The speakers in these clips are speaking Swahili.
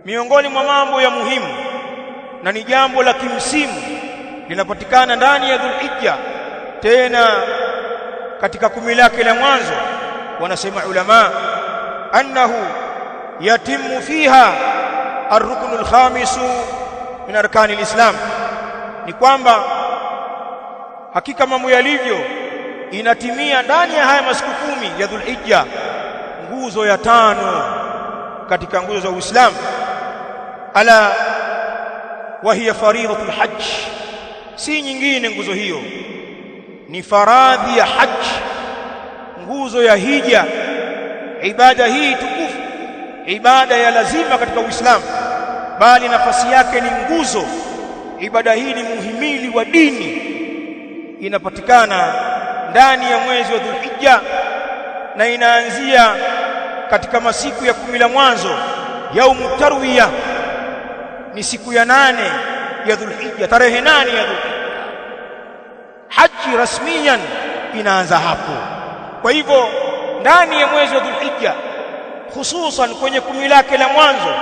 miongoni mwa mambo ya muhimu na ni jambo la kimsimu linapatikana ndani ya Dhulhijja, tena katika kumi lake la mwanzo. Wanasema ulama annahu yatimu fiha ar-ruknu al-khamis min arkani al-islam, ni kwamba hakika mambo yalivyo inatimia ndani ya haya masiku 10 ya Dhulhijja nguzo ya 5 katika nguzo za Uislamu. Ala wa hiya faridhatul hajj, si nyingine nguzo hiyo ni faradhi ya hajj, nguzo ya hija. Ibada hii tukufu, ibada ya lazima katika Uislamu, bali nafasi yake ni nguzo. Ibada hii ni muhimili wa dini, inapatikana ndani ya mwezi wa Dhulhijja na inaanzia katika masiku ya 10 la mwanzo. Yaumu tarwiya ni siku ya 8 ya Dhulhijja, tarehe 8 ya Dhulhijja. Haji rasmiyan inaanza hapo. Kwa hivyo ndani ya mwezi wa Dhulhijja, hususan kwenye 10 lake la mwanzo,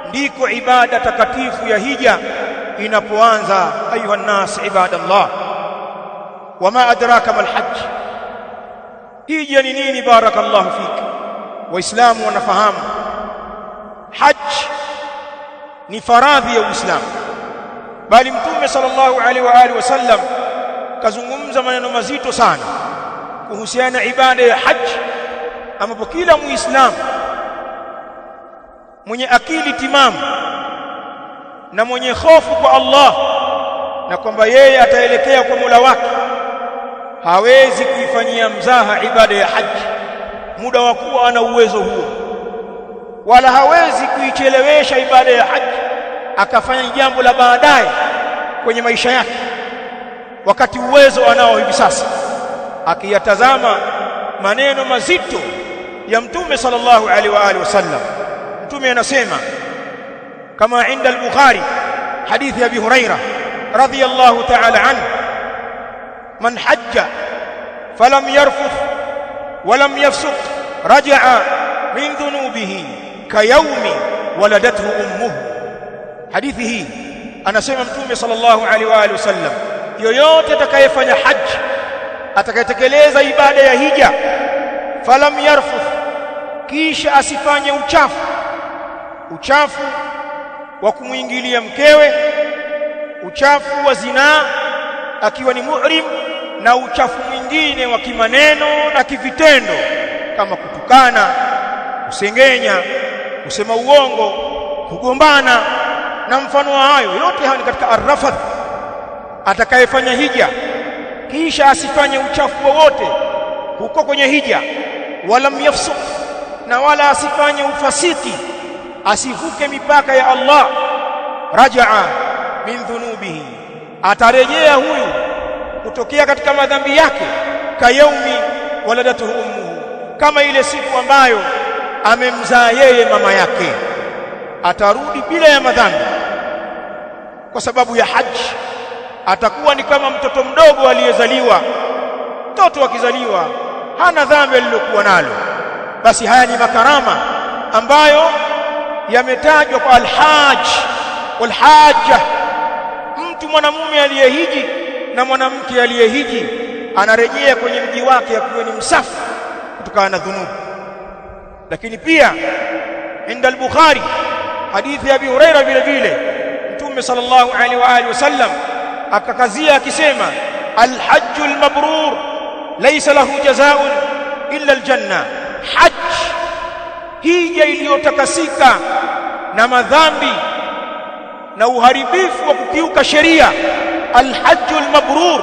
ndiko ibada takatifu ya hija inapoanza. Ayuha nnas ibadallah, wama adraka mal hajj, hija ni nini? Barakallahu fik. Waislamu wanafahamu hajj ni faradhi ya Uislamu, bali Mtume sallallahu alaihi wa alihi wasallam kazungumza maneno mazito sana kuhusiana na ibada ya hajj, ambapo kila Muislamu mwenye akili timamu na mwenye hofu kwa Allah na kwamba yeye ataelekea kwa Mola wake hawezi kuifanyia mzaha ibada ya hajj muda wa kuwa ana uwezo huo, wala hawezi kuichelewesha ibada ya hajj akafanya jambo la baadaye kwenye maisha yake wakati uwezo anao hivi sasa. Akiyatazama maneno mazito ya Mtume sallallahu alaihi wa alihi wasallam, Mtume anasema kama inda al-Bukhari, hadithi ya Abi Huraira radhiyallahu ta'ala anhu, man hajja falam yarfuth walam yafsuq raja'a min dhunubihi kayawmi waladathu ummuhu. Hadithi hii anasema Mtume sallallahu alaihi wa alihi wasallam, yoyote atakayefanya haji, atakayetekeleza ibada ya hija, falam yarfuth, kisha asifanye uchafu wa kumuingilia mkewe, uchafu wa zinaa akiwa ni muhrim, na uchafu mwingine wa kimaneno na kivitendo kama kutukana, kusengenya, kusema uongo, kugombana na mfano wa hayo yote. Hayo ni katika arrafath. Atakayefanya hija kisha asifanye uchafu wowote huko kwenye hija, wala yafsuq, na wala asifanye ufasiki, asivuke mipaka ya Allah, raja'a min dhunubihi, atarejea huyu kutokea katika madhambi yake kayaumi waladatuhu ummuhu, kama ile siku ambayo amemzaa yeye mama yake. Atarudi bila ya madhambi kwa sababu ya haji. Atakuwa ni kama mtoto mdogo aliyezaliwa. Mtoto akizaliwa hana dhambi alilokuwa nalo. Basi haya ni makarama ambayo yametajwa kwa alhaj walhaja. Mtu mwanamume aliyehiji na mwanamke aliyehiji anarejea kwenye mji wake akiwa ni msafi kutokana na dhunubi. Lakini pia inda al-Bukhari, hadithi ya Abi Huraira vile vile, Mtume sallallahu alaihi wa alihi wasallam akakazia akisema, alhajjul mabrur laysa lahu jazaa'un illa aljanna. Hajj, hija iliyotakasika na madhambi na uharibifu wa kukiuka sheria, alhajjul mabrur,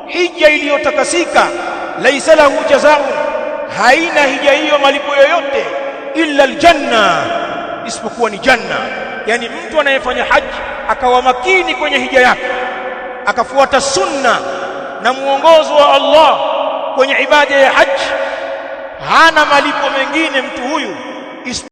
hija iliyotakasika, laysa lahu jazaa'un, haina hija hiyo malipo yoyote, illa aljanna, isipokuwa ni janna. Yani mtu anayefanya haji akawa makini kwenye hija yake, akafuata sunna na muongozo wa Allah kwenye ibada ya haji, hana malipo mengine mtu huyu